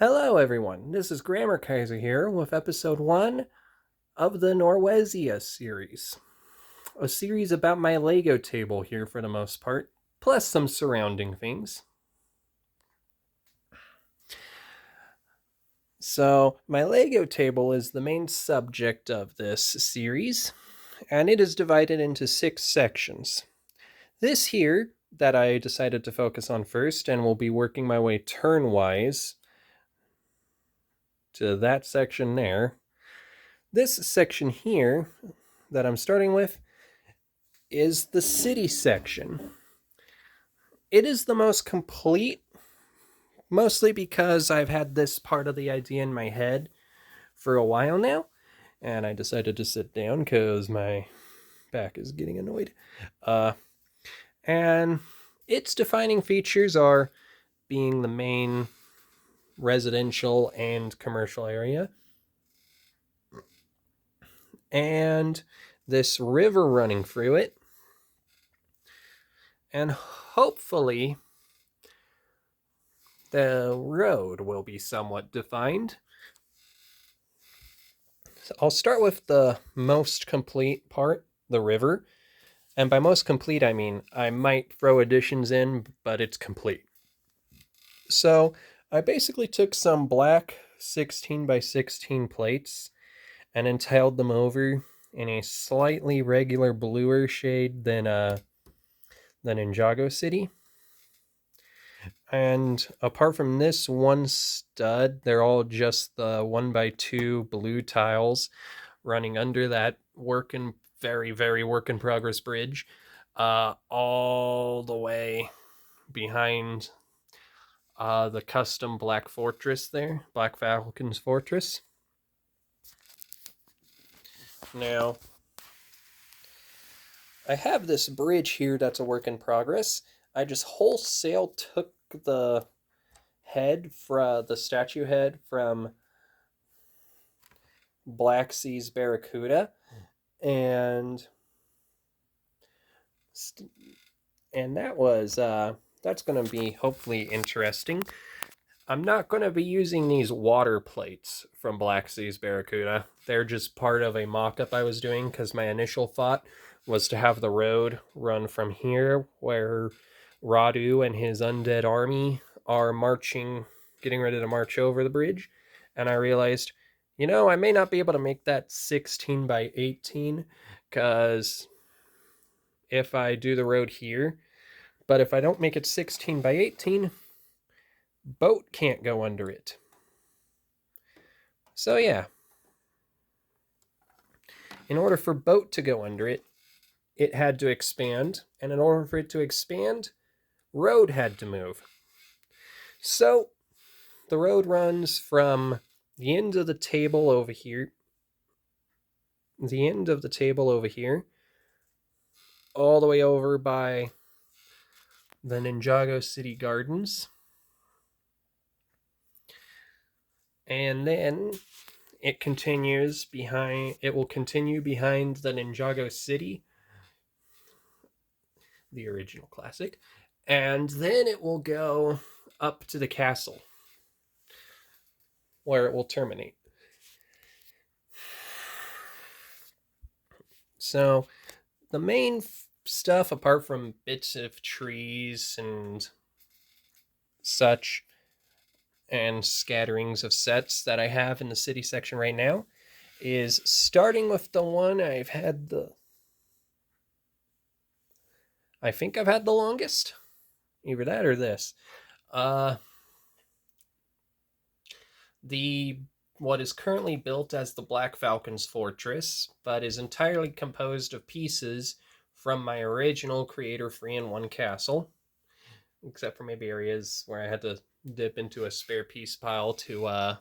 Hello, everyone. This is Grammar Kaiser here with episode 1 of the Norwesia series. A series about my Lego table here for the most part, plus some surrounding things. So, my Lego table is the main subject of this series, and it is divided into 6 sections. This here, that I decided to focus on first, and will be working my way turn-wise to that section there. This section here that I'm starting with is the city section. It is the most complete, mostly because I've had this part of the idea in my head for a while now, and I decided to sit down because my back is getting annoyed. And its defining features are being the main residential and commercial area, and this river running through it, and hopefully the road will be somewhat defined. So I'll start with the most complete part, the river. And by most complete, I mean I might throw additions in, but it's complete. So I basically took some black 16 by 16 plates and then tiled them over in a slightly regular bluer shade than in Jago City. And apart from this one stud, they're all just the 1x2 blue tiles running under that very work in progress bridge, all the way behind the custom Black Fortress there, Black Falcon's Fortress. Now, I have this bridge here that's a work in progress. I just wholesale took the the statue head from Black Sea's Barracuda, and that's going to be hopefully interesting. I'm not going to be using these water plates from Black Sea's Barracuda. They're just part of a mock-up I was doing because my initial thought was to have the road run from here where Radu and his undead army are getting ready to march over the bridge. And I realized, I may not be able to make that 16 by 18 because if I do the road here, but if I don't make it 16 by 18, boat can't go under it. So yeah, in order for boat to go under it, it had to expand, and in order for it to expand, road had to move. So the road runs from the end of the table over here, all the way over by the Ninjago City Gardens. And then it will continue behind the Ninjago City, the original classic, and then it will go up to the castle where it will terminate. So the main stuff, apart from bits of trees and such, and scatterings of sets that I have in the city section right now, is starting with the one I think I've had the longest. Either that or this. What is currently built as the Black Falcon's Fortress, but is entirely composed of pieces from my original Creator 3-in-1 castle, except for maybe areas where I had to dip into a spare piece pile to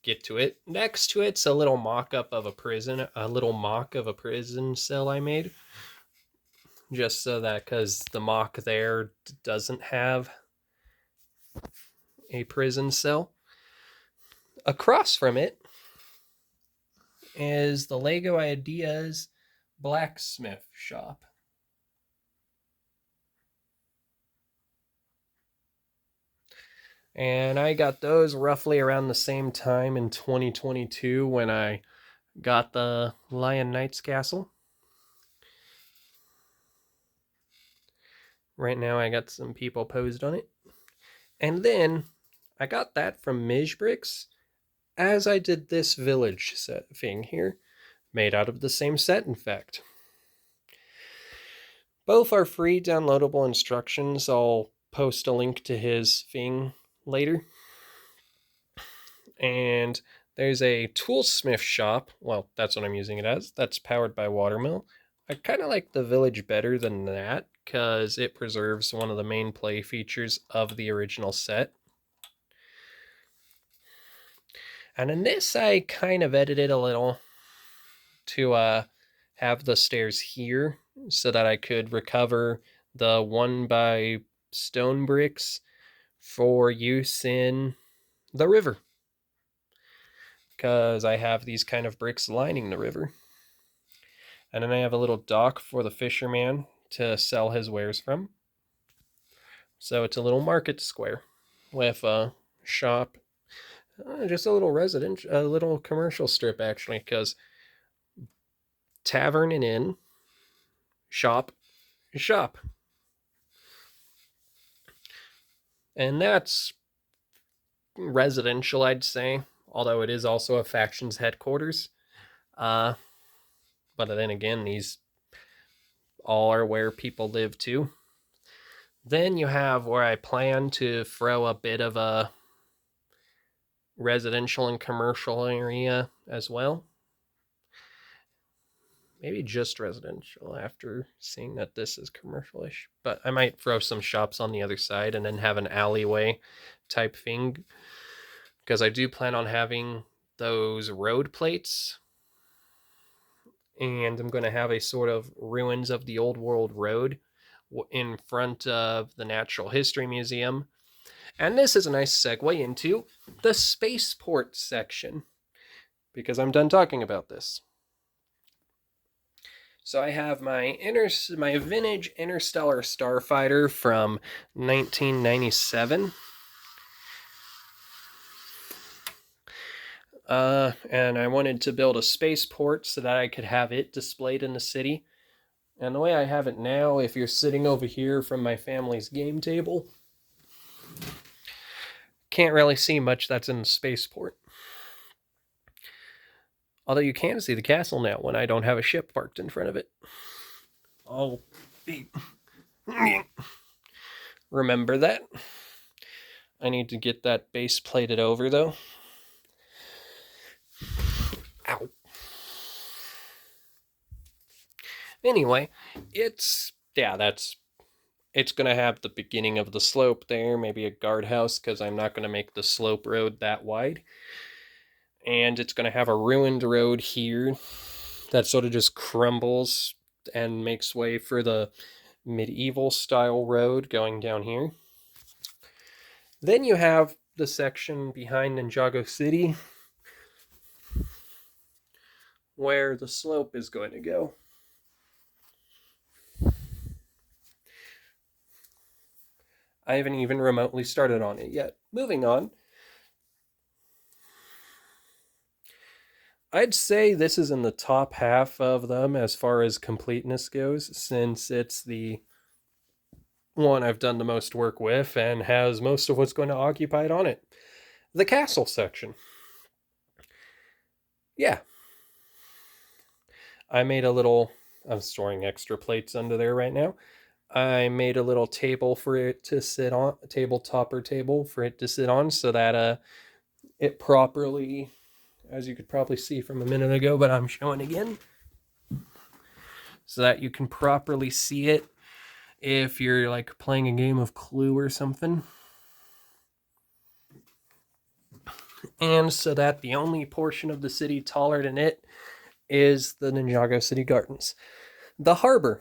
get to it. Next to it's a little mock-up of a mock of a prison cell I made, just so that, because the mock there doesn't have a prison cell. Across from it is the Lego Ideas blacksmith shop. And I got those roughly around the same time in 2022 when I got the Lion Knight's Castle. Right now I got some people posed on it. And then I got that from Mijbricks as I did this village set thing here, made out of the same set, in fact. Both are free downloadable instructions. I'll post a link to his thing later. And there's a toolsmith shop. Well, that's what I'm using it as. That's powered by Watermill. I kind of like the village better than that because it preserves one of the main play features of the original set. And in this, I kind of edited a little to have the stairs here so that I could recover the 1x stone bricks for use in the river. Because I have these kind of bricks lining the river. And then I have a little dock for the fisherman to sell his wares from. So it's a little market square with a shop, just a little a little commercial strip actually, because tavern and inn, shop, shop. And that's residential, I'd say, although it is also a faction's headquarters. But then again, these all are where people live too. Then you have where I plan to throw a bit of a residential and commercial area as well. Maybe just residential after seeing that this is commercial-ish. But I might throw some shops on the other side and then have an alleyway type thing. Because I do plan on having those road plates. And I'm going to have a sort of ruins of the old world road in front of the Natural History Museum. And this is a nice segue into the spaceport section, because I'm done talking about this. So I have my vintage interstellar starfighter from 1997. And I wanted to build a spaceport so that I could have it displayed in the city. And the way I have it now, if you're sitting over here from my family's game table, can't really see much that's in the spaceport. Although you can see the castle now when I don't have a ship parked in front of it. I'll be... remember that. I need to get that base plated over, though. Ow. Anyway, it's going to have the beginning of the slope there, maybe a guardhouse, because I'm not going to make the slope road that wide. And it's going to have a ruined road here that sort of just crumbles and makes way for the medieval style road going down here. Then you have the section behind Ninjago City where the slope is going to go. I haven't even remotely started on it yet. Moving on. I'd say this is in the top half of them as far as completeness goes, since it's the one I've done the most work with and has most of what's going to occupy it on it. The castle section. Yeah. I made a little... I'm storing extra plates under there right now. I made a little table for it to sit on, a tabletop table for it to sit on, so that it properly, as you could probably see from a minute ago, but I'm showing again, so that you can properly see it if you're like playing a game of Clue or something. And so that the only portion of the city taller than it is the Ninjago City Gardens. The harbor,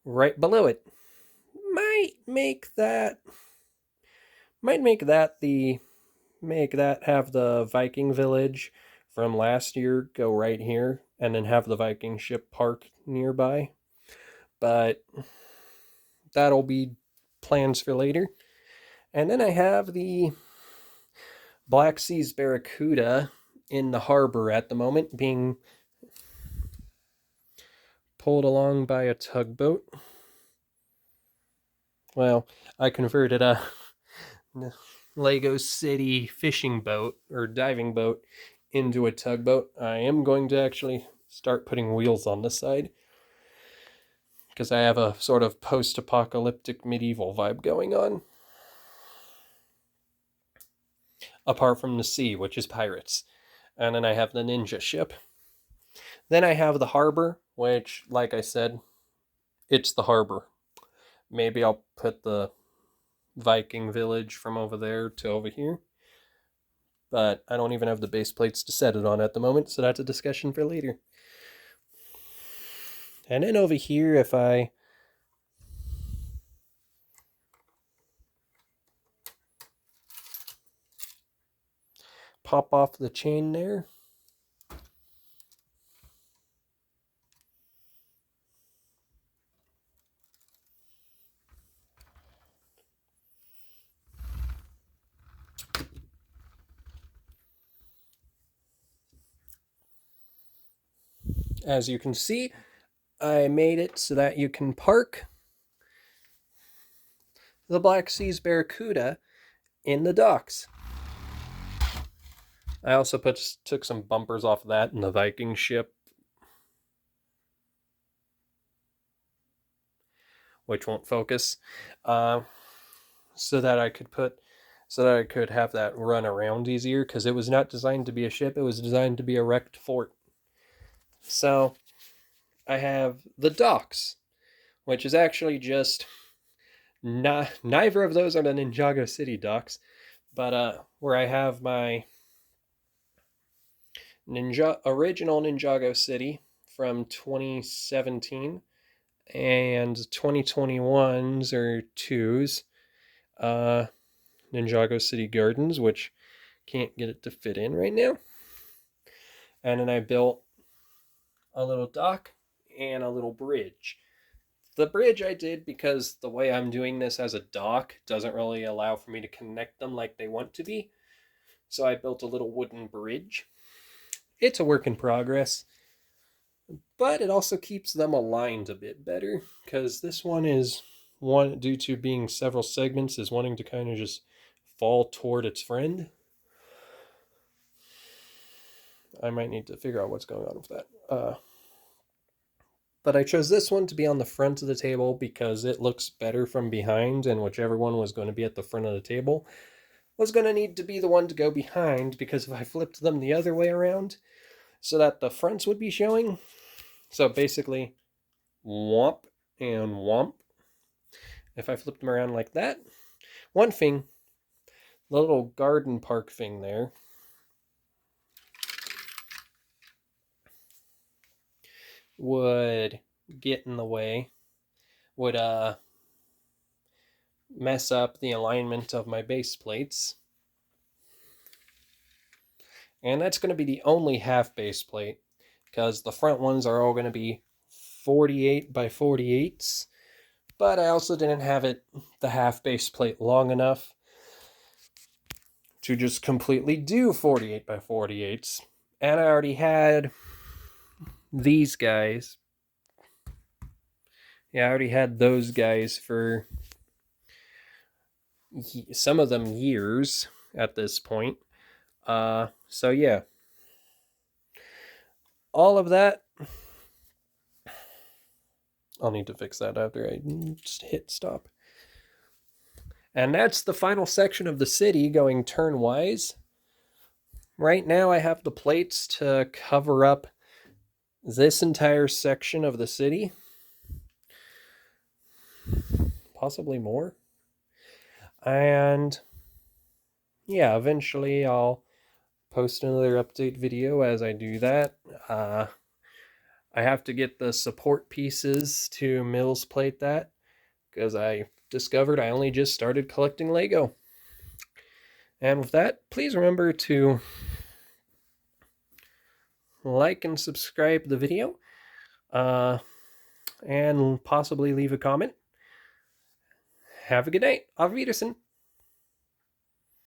right below it, might have the Viking village from last year go right here, and then have the Viking ship park nearby. But that'll be plans for later. And then I have the Black Sea's Barracuda in the harbor at the moment, being pulled along by a tugboat. Well, I converted a Lego City fishing boat or diving boat into a tugboat. I am going to actually start putting wheels on the side because I have a sort of post-apocalyptic medieval vibe going on. Apart from the sea, which is pirates. And then I have the ninja ship. Then I have the harbor, which, like I said, it's the harbor. Maybe I'll put the Viking village from over there to over here. But I don't even have the base plates to set it on at the moment, so that's a discussion for later. And then over here, if I pop off the chain there, as you can see, I made it so that you can park the Black Sea's Barracuda in the docks. I also took some bumpers off of that in the Viking ship, which won't focus, so that I could have that run around easier, because it was not designed to be a ship, it was designed to be a wrecked fort. So I have the docks, which is actually just neither of those are the Ninjago City docks, but where I have my original Ninjago City from 2017 and 2021's or 2's Ninjago City Gardens, which can't get it to fit in right now. And then I built a little dock and a little bridge. The bridge I did because the way I'm doing this as a dock doesn't really allow for me to connect them like they want to be. So I built a little wooden bridge. It's a work in progress, but it also keeps them aligned a bit better, because this one is one, due to being several segments, is wanting to kind of just fall toward its friend. I might need to figure out what's going on with that. But I chose this one to be on the front of the table because it looks better from behind, and whichever one was going to be at the front of the table was going to need to be the one to go behind, because if I flipped them the other way around so that the fronts would be showing, so basically womp and womp, if I flipped them around like that, one thing, the little garden park thing there, would get in the way, would mess up the alignment of my base plates. And that's going to be the only half base plate, because the front ones are all going to be 48 by 48s. But I also didn't have the half base plate long enough to just completely do 48 by 48s. And I already had these guys. Yeah, I already had those guys for some of them years at this point. So yeah. All of that, I'll need to fix that after I just hit stop. And that's the final section of the city going turn-wise. Right now I have the plates to cover up this entire section of the city. Possibly more. And yeah, eventually I'll post another update video as I do that. I have to get the support pieces to Mills plate that, because I discovered I only just started collecting Lego. And with that, please remember to like and subscribe the video, and possibly leave a comment. Have a good night. Auf Wiedersehen.